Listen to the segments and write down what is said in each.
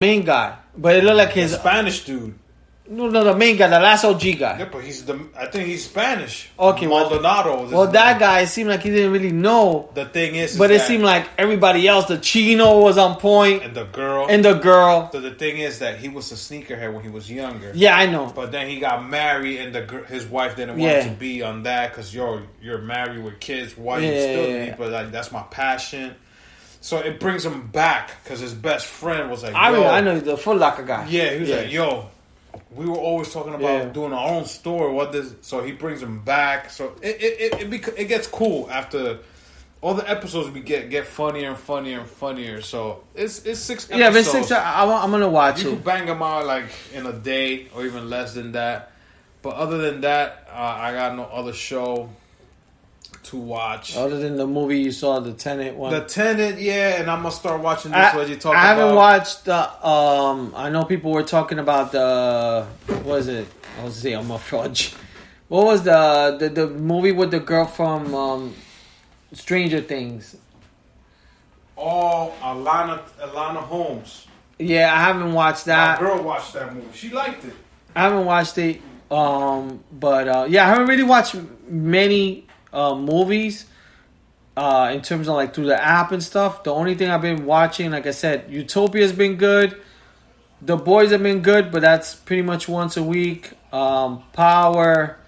main guy, but it looked like The his Spanish dude. no, the main guy, the last OG guy. Yeah, but I think he's Spanish. Okay, Maldonado. Well, that guy, it seemed like he didn't really know. The thing is But it that- seemed like everybody else, the Chino was on point, and the girl. So the thing is that he was a sneakerhead when he was younger. Yeah, I know. But then he got married, and his wife didn't want him to be on that because you're married with kids. Why you still need? But like that's my passion. So it brings him back because his best friend was like, I know the Foot Locker guy. Yeah, he was like, yo, we were always talking about doing our own store. So he brings him back. So it gets cool after all the episodes. We get funnier and funnier and funnier. So it's 6 episodes. Yeah, it's 6. I'm gonna watch You can bang them out like in a day or even less than that. But other than that, I got no other show to watch. Other than the movie you saw, the Tenet one. The Tenet, yeah, and I'm gonna start watching this. What you talking about? I haven't watched the. I know people were talking about the. What is it? I was saying I'm a fudge. What was the movie with the girl from Stranger Things? Oh, Alana Holmes. Yeah, I haven't watched that. My girl watched that movie. She liked it. I haven't watched it. But yeah, I haven't really watched many movies in terms of like through the app and stuff. The only thing I've been watching, like I said, Utopia's been good. The Boys have been good, but that's pretty much once a week. Power,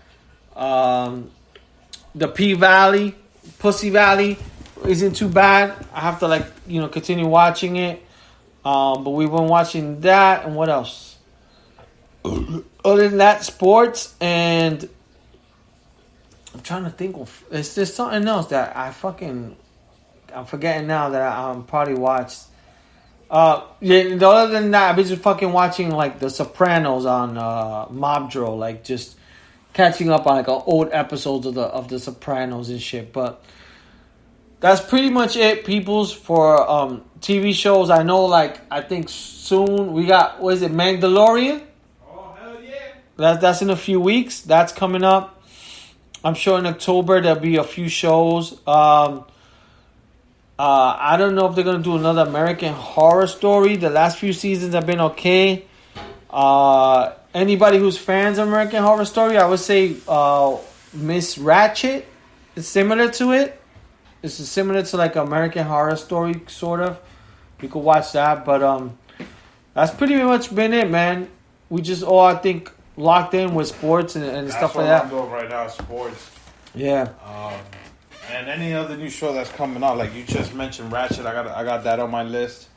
the P-Valley, Pussy Valley isn't too bad. I have to continue watching it. But we've been watching that, and what else? Other than that, sports, and I'm trying to think of. Is there something else that I'm forgetting now that I probably watched? Yeah. Other than that, I've been just fucking watching like The Sopranos on Mobdro, like just catching up on like old episodes of the Sopranos and shit. But that's pretty much it, peoples, for TV shows. I know, I think soon we got, what is it, Mandalorian? Oh, hell yeah. That's in a few weeks. That's coming up. I'm sure in October there'll be a few shows. I don't know if they're going to do another American Horror Story. The last few seasons have been okay. Anybody who's fans of American Horror Story, I would say Miss Ratchet is similar to it. It's similar to like American Horror Story, sort of. You could watch that, but that's pretty much been it, man. We just all, I think, locked in with sports and stuff like that. That's what I'm doing right now, sports. Yeah. And any other new show that's coming out, like you just mentioned, Ratchet. I got that on my list.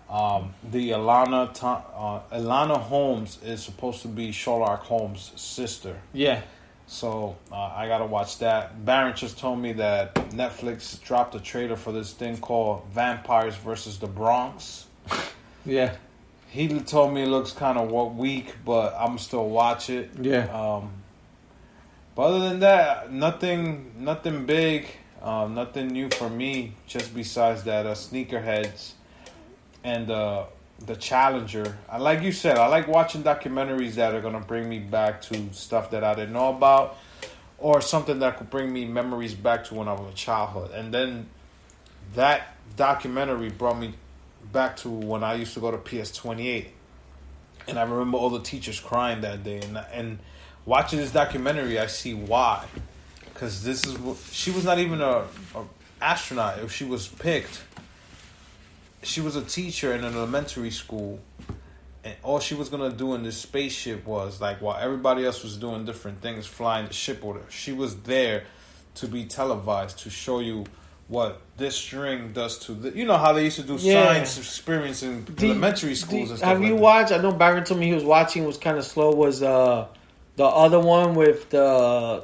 The Alana Holmes is supposed to be Sherlock Holmes' sister. Yeah. So I gotta watch that. Baron just told me that Netflix dropped a trailer for this thing called Vampires versus the Bronx. Yeah. He told me it looks kind of weak, but I'm still watch it. Yeah. But other than that, nothing big, nothing new for me. Just besides that, sneakerheads and the Challenger. Like you said, I like watching documentaries that are gonna bring me back to stuff that I didn't know about, or something that could bring me memories back to when I was a childhood. And then that documentary brought me back to when I used to go to PS28, and I remember all the teachers crying that day. And watching this documentary, I see why, because she was not even a astronaut. If she was picked, she was a teacher in an elementary school, and all she was gonna do in this spaceship was while everybody else was doing different things, flying the ship with her. She was there to be televised to show you what this string does to you know how they used to do science experiments in elementary schools and stuff. Have you watched? I know Byron told me he was watching. Was kind of slow. Was the other one with I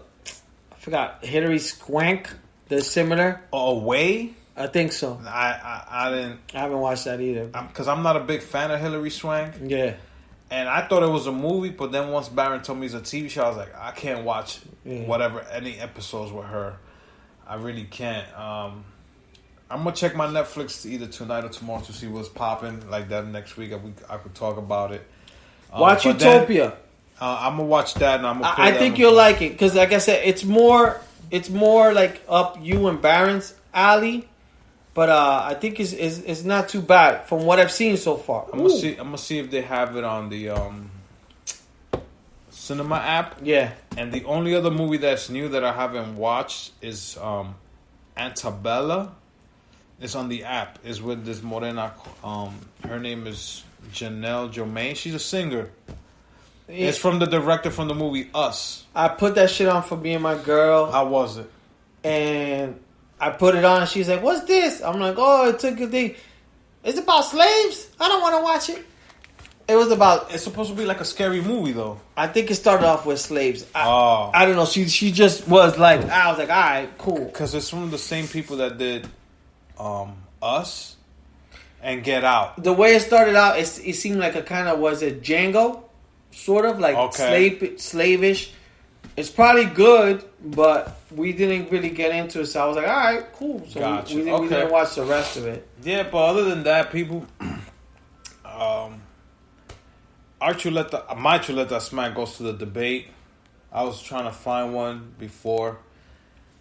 forgot, Hilary Swank? The similar. Away. I think so. I didn't. I haven't watched that either. Because I'm not a big fan of Hilary Swank. Yeah. And I thought it was a movie, but then once Byron told me it's a TV show, I was like, I can't watch any episodes with her. I really can't. I'm gonna check my Netflix either tonight or tomorrow to see what's popping. Like that next week, I could talk about it. Watch Utopia. I'm gonna watch that, and I'm gonna. I think you'll like it because, like I said, it's more like up you and Barron's alley. But I think it's not too bad from what I've seen so far. I'm gonna see if they have it on the cinema app. Yeah. And the only other movie that's new that I haven't watched is Antabella. It's on the app. It's with this morena. Her name is Janelle Jomain. She's a singer. Yeah. It's from the director from the movie Us. I put that shit on for me and my girl. How was it? And I put it on. And she's like, "What's this?" I'm like, "Oh, it took a day. It's about slaves. I don't want to watch it." It was about. It's supposed to be like a scary movie, though. I think it started off with slaves. I don't know. She just was like. I was like, all right, cool. Because it's from the same people that did Us and Get Out. The way it started out, it seemed like a kind of, was it Django, sort of like slavish. It's probably good, but we didn't really get into it. So I was like, all right, cool. So gotcha. we didn't watch the rest of it. Yeah, but other than that, people. My chuleta smack goes to the debate. I was trying to find one before,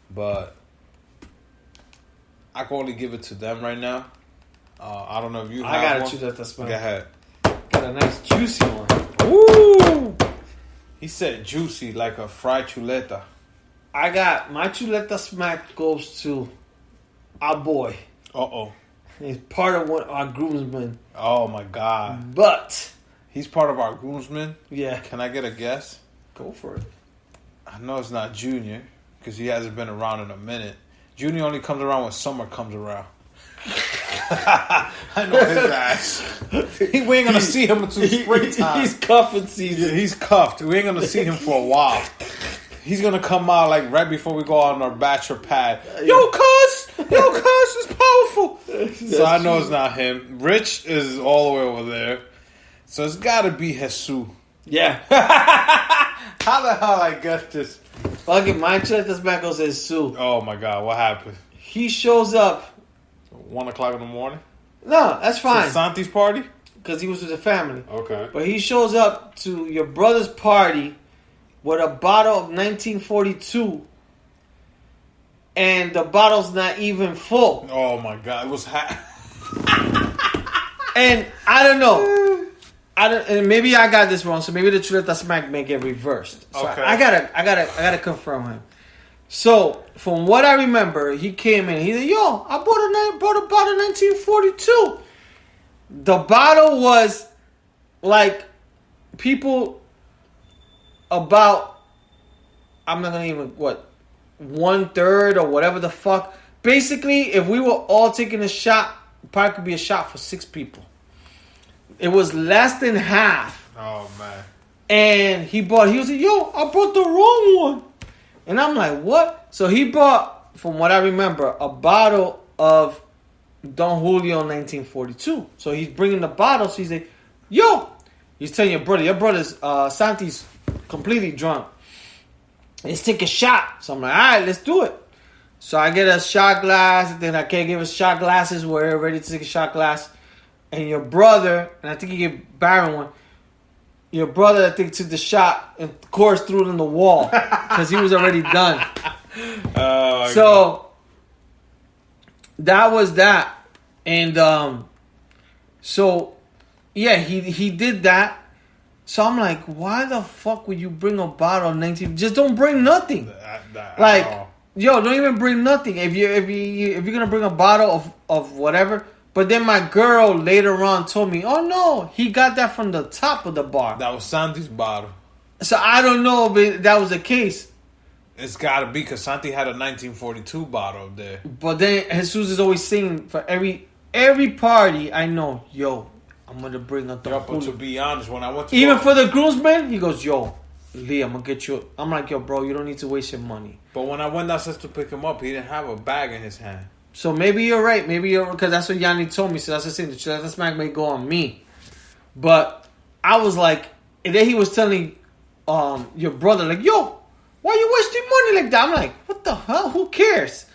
but I can only give it to them right now. I don't know if you have I got one. a chuleta smack. Go ahead. Got a nice juicy one. Woo! He said juicy like a fried chuleta. I got my chuleta smack goes to our boy. Uh-oh. He's part of our groomsmen. Oh my God. But He's part of our groomsmen. yeah, Can I get a guess? go for it. I know it's not Junior because he hasn't been around in a minute. Junior only comes around when summer comes around. I know his ass. We ain't gonna see him until springtime. He's cuffing season. Yeah, he's cuffed. We ain't gonna see him for a while. He's gonna come out like right before we go on our bachelor pad. Yo, cuz is powerful. So I know it's not him. Rich is all the way over there. So it's gotta be Jesus. Yeah. How the hell I get this? Fucking my chuleta smack goes to Sue. Oh my God, what happened? He shows up. 1 o'clock in the morning? No, that's fine. To Santi's party? Because he was with the family. Okay. But he shows up to your brother's party with a bottle of 1942. And the bottle's not even full. Oh my God, it was And I don't know. And maybe I got this wrong, so maybe the chuleta smack may get reversed. So Okay. I gotta confirm him. So from what I remember, he came in. He said, "Yo, I bought a bottle of 1942." The bottle was like people about. I'm not gonna even 1/3 or whatever the fuck. Basically, if we were all taking a shot, it probably could be a shot for 6 people. It was less than half. Oh man. And he was like, "Yo, I brought the wrong one." And I'm like, "What?" So he bought, from what I remember, a bottle of Don Julio 1942. So he's bringing the bottle. So he's like, "Yo," he's telling your brother's Santi's completely drunk. Let's take a shot. So I'm like, "All right, let's do it." So I get a shot glass, and then I can't give us shot glasses. We're ready to take a shot glass. And your brother, and I think he gave Baron one. Your brother, I think, took the shot and of course threw it in the wall because he was already done. So that was that, and so yeah, he did that. So I'm like, why the fuck would you bring a bottle of 19? Just don't bring nothing. Like, yo, don't even bring nothing. If you're gonna bring a bottle of whatever. But then my girl later on told me, "Oh no, he got that from the top of the bar." That was Santi's bottle. So I don't know if that was the case. It's gotta be because Santi had a 1942 bottle there. But then Jesus is always saying for every party I know, "Yo, I'm gonna bring up the But to be honest, when I went to even for the groomsmen, he goes, "Yo, Lee, I'm gonna get you." I'm like, "Yo, bro, you don't need to waste your money." But when I went downstairs to pick him up, he didn't have a bag in his hand. So maybe you're right. Because that's what Yanni told me. So that's the thing. The chuleta smack may go on me. But I was like, and then he was telling your brother, like, "Yo, why you wasting money like that?" I'm like, "What the hell? Who cares?"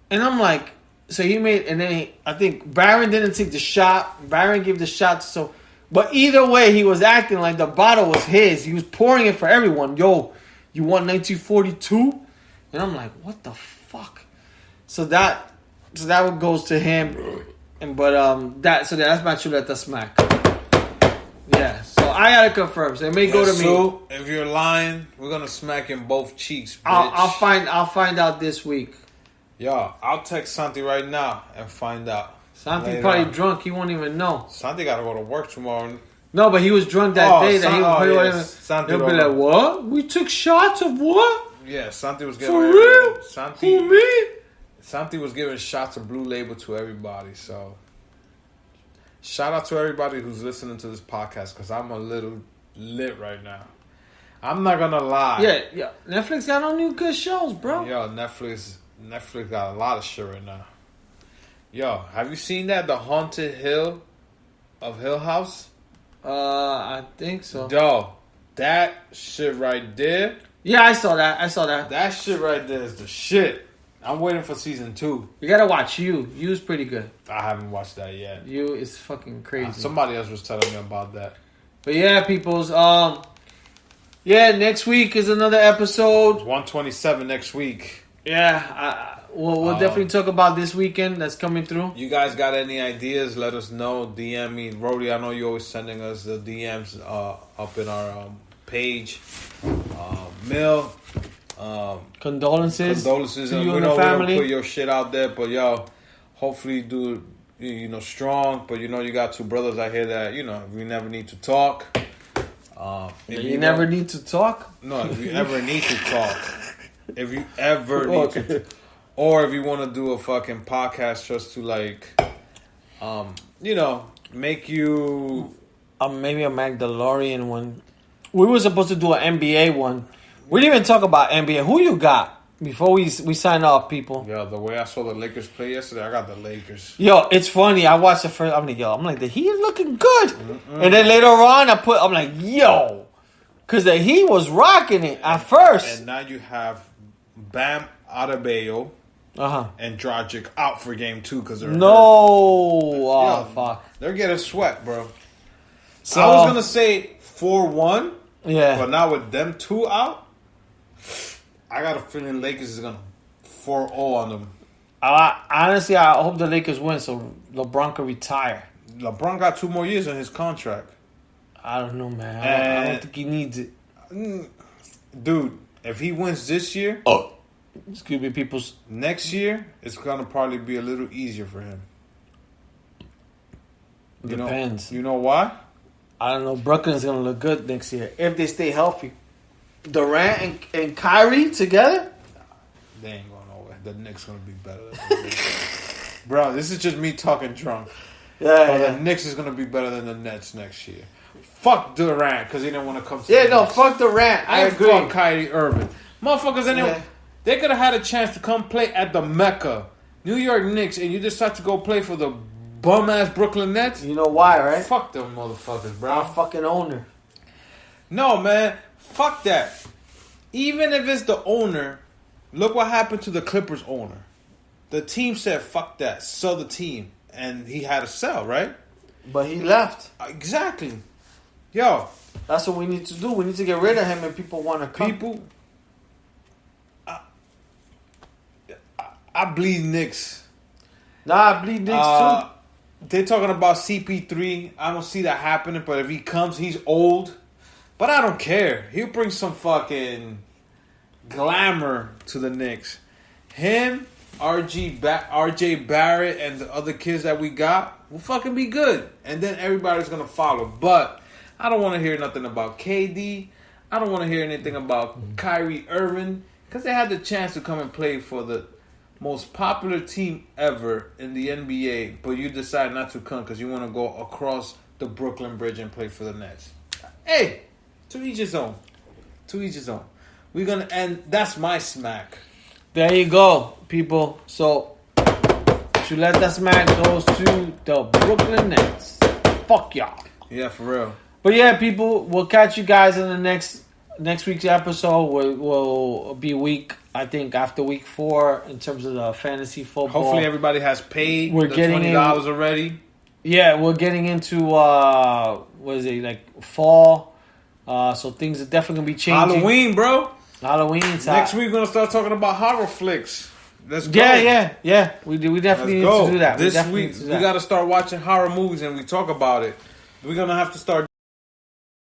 And I'm like, so he made, and then I think Baron didn't take the shot. Baron gave the shot. So, but either way, he was acting like the bottle was his. He was pouring it for everyone. "Yo, you want 1942? And I'm like, what the fuck? So So that one goes to him. That's my chuleta smack. Yeah, so I gotta confirm. So it may go to me. If you're lying, we're gonna smack in both cheeks, bitch. I'll find out this week. Yo, I'll text Santi right now and find out. Santi probably drunk. He won't even know. Santi gotta go to work tomorrow. No, but he was drunk that day. He'll be like, "What? We took shots of what?" Yeah, Santi was giving. For real? Who, me? Santi was giving shots of Blue Label to everybody. So, shout out to everybody who's listening to this podcast because I'm a little lit right now. I'm not gonna lie. Yeah. Netflix got no new good shows, bro. Yo, Netflix got a lot of shit right now. Yo, have you seen that? The Haunted Hill of Hill House? I think so. Yo, that shit right there. Yeah, I saw that. That shit right there is the shit. I'm waiting for season 2. You gotta watch You. You's pretty good. I haven't watched that yet. You is fucking crazy. Somebody else was telling me about that. But yeah, peoples. Next week is another episode. 127 next week. Yeah, we'll definitely talk about this weekend that's coming through. You guys got any ideas? Let us know. DM me, Rody. I know you're always sending us the DMs up in our page. Mail. Condolences to you and the family. We don't put your shit out there, but yo, hopefully do strong. But you got 2 brothers out here that we never need to talk. You never need to talk. No, if you ever need to talk, if you ever need to, or if you want to do a fucking podcast just to make you maybe a Magdalorian one. We were supposed to do an NBA one. We didn't even talk about NBA. Who you got before we sign off, people? Yeah, the way I saw the Lakers play yesterday, I got the Lakers. Yo, it's funny. I watched the first. I'm like, the Heat looking good. And then later on, I'm like, yo, because the Heat was rocking it at first. And now you have Bam Adebayo and Dragic out for game 2 because they're hurt. Fuck. They're getting swept, bro. So I was gonna say 4-1. Yeah, but now with them 2 out, I got a feeling Lakers is gonna 4-0 on them. Honestly, I hope the Lakers win so LeBron can retire. LeBron got 2 more years on his contract. I don't know, man. I don't think he needs it. Dude, if he wins this year, excuse me, people's next year, it's gonna probably be a little easier for him. Depends. You know why? I don't know. Brooklyn's gonna look good next year if they stay healthy. Durant and Kyrie together, they ain't going nowhere. The Knicks gonna be better. Bro, this is just me talking drunk. The Knicks is gonna be better than the Nets next year. Fuck Durant because he didn't want to come. Fuck Durant. I agree. Fuck Kyrie Irving, motherfuckers. They could have had a chance to come play at the Mecca, New York Knicks, and you decide to go play for the bum ass Brooklyn Nets. You know why, right? Fuck them motherfuckers, bro. Our fucking owner. No, man. Fuck that. Even if it's the owner, look what happened to the Clippers owner. The team said, fuck that. Sell the team. And he had to sell, right? But he left. Exactly. Yo. That's what we need to do. We need to get rid of him and people want to come. I bleed Knicks. Nah, I bleed Knicks too. They're talking about CP3. I don't see that happening, but if he comes, he's old. But I don't care. He'll bring some fucking glamour to the Knicks. Him, RJ Barrett, and the other kids that we got will fucking be good. And then everybody's going to follow. But I don't want to hear nothing about KD. I don't want to hear anything about Kyrie Irving. Because they had the chance to come and play for the most popular team ever in the NBA, but you decide not to come because you want to go across the Brooklyn Bridge and play for the Nets. Hey, to each his own. To each his own. We're going to end. That's my smack. There you go, people. So, Chuleta smack goes to the Brooklyn Nets. Fuck y'all. Yeah, for real. But yeah, people, we'll catch you guys in the next week's episode. Will be after week 4 in terms of the fantasy football. Hopefully everybody has paid the $20 already. Yeah, we're getting into fall. So things are definitely gonna be changing. Halloween, bro. Halloween. Next week we're gonna start talking about horror flicks. Let's go. Yeah. We do. We definitely Let's need go. to do that. This week we got to start watching horror movies and we talk about it. We're gonna have to start